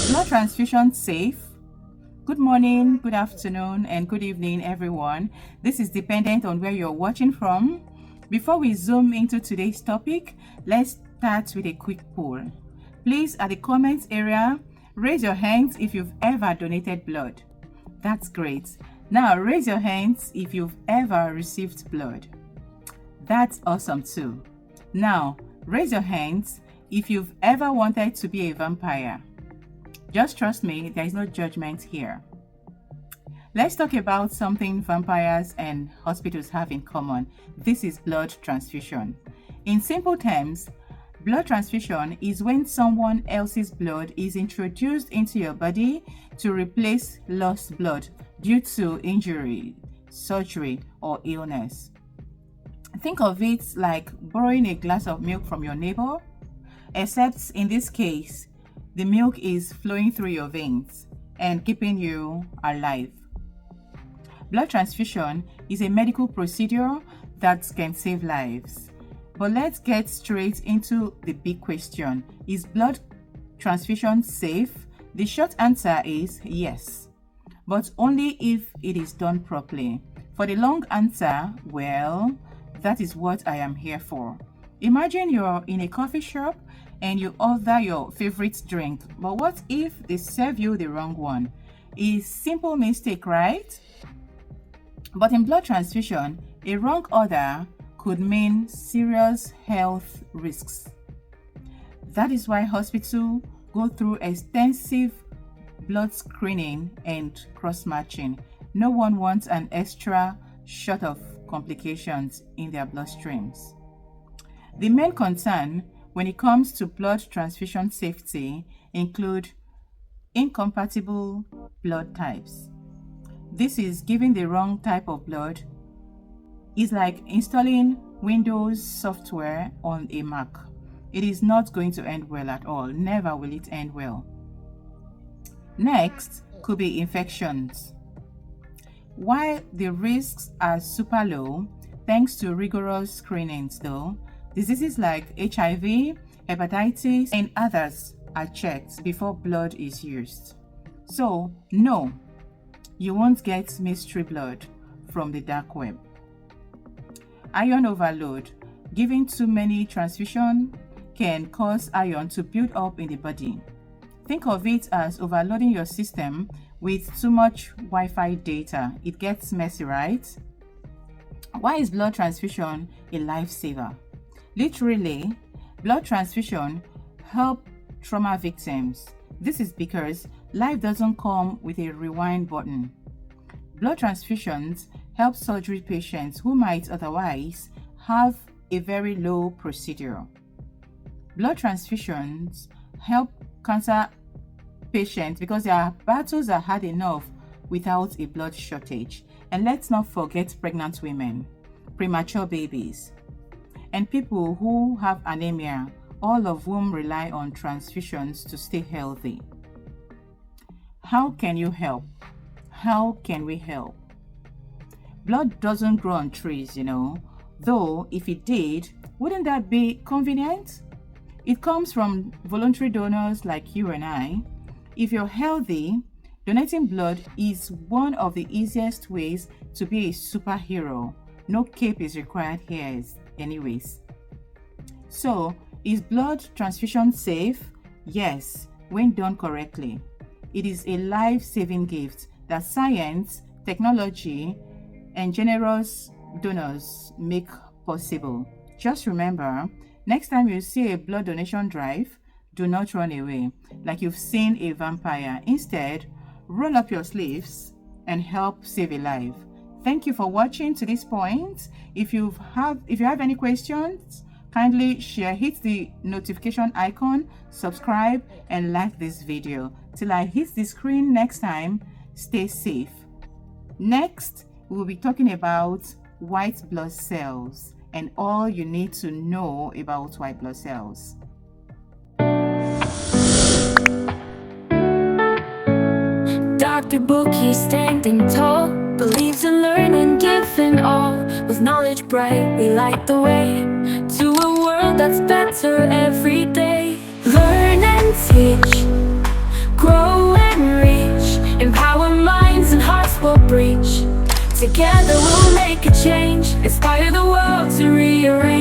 Blood transfusion safe? Good morning, good afternoon, and good evening, everyone. This is dependent on where you're watching from. Before we zoom into today's topic, let's start with a quick poll. Please, at the comments area, raise your hands if you've ever donated blood. That's great. Now, raise your hands if you've ever received blood. That's awesome too. Now, raise your hands if you've ever wanted to be a vampire. Just trust me, there is no judgment here. Let's talk about something vampires and hospitals have in common. This is blood transfusion. In simple terms, blood transfusion is when someone else's blood is introduced into your body to replace lost blood due to injury, surgery, or illness. Think of it like borrowing a glass of milk from your neighbor, except in this case, the milk is flowing through your veins and keeping you alive. Blood transfusion is a medical procedure that can save lives. But let's get straight into the big question. Is blood transfusion safe? The short answer is yes, but only if it is done properly. For the long answer, well, that is what I am here for. Imagine you're in a coffee shop and you order your favorite drink, but what if they serve you the wrong one? It's simple mistake, right? But in blood transfusion, a wrong order could mean serious health risks. That is why hospitals go through extensive blood screening and cross-matching. No one wants an extra shot of complications in their bloodstreams. The main concern when it comes to blood transfusion safety include incompatible blood types. This is giving the wrong type of blood. It's like installing Windows software on a Mac. It is not going to end well at all. Never will it end well. Next could be infections. While the risks are super low, thanks to rigorous screenings though, diseases like HIV, hepatitis, and others are checked before blood is used. So, no, you won't get mystery blood from the dark web. Iron overload. Giving too many transfusions can cause iron to build up in the body. Think of it as overloading your system with too much Wi-Fi data. It gets messy, right? Why is blood transfusion a lifesaver? Literally, blood transfusion help trauma victims. This is because life doesn't come with a rewind button. Blood transfusions help surgery patients who might otherwise have a very low procedure. Blood transfusions help cancer patients because their battles are hard enough without a blood shortage. And let's not forget pregnant women, premature babies, and people who have anemia, all of whom rely on transfusions to stay healthy. How can you help? How can we help? Blood doesn't grow on trees, though if it did, wouldn't that be convenient? It comes from voluntary donors like you and I. If you're healthy, donating blood is one of the easiest ways to be a superhero. No cape is required here anyways. So, is blood transfusion safe? Yes, when done correctly. It is a life-saving gift that science, technology, and generous donors make possible. Just remember, next time you see a blood donation drive, do not run away like you've seen a vampire. Instead, roll up your sleeves and help save a life. Thank you for watching to this point. If you have any questions, kindly share, hit the notification icon, subscribe, and like this video. Till I hit the screen next time, stay safe. Next, we'll be talking about white blood cells and all you need to know about white blood cells. Dr. Bookie standing tall, believes in learning, giving all. With knowledge bright, we light the way to a world that's better every day. Learn and teach, grow Together we'll make a change, inspire the world to rearrange.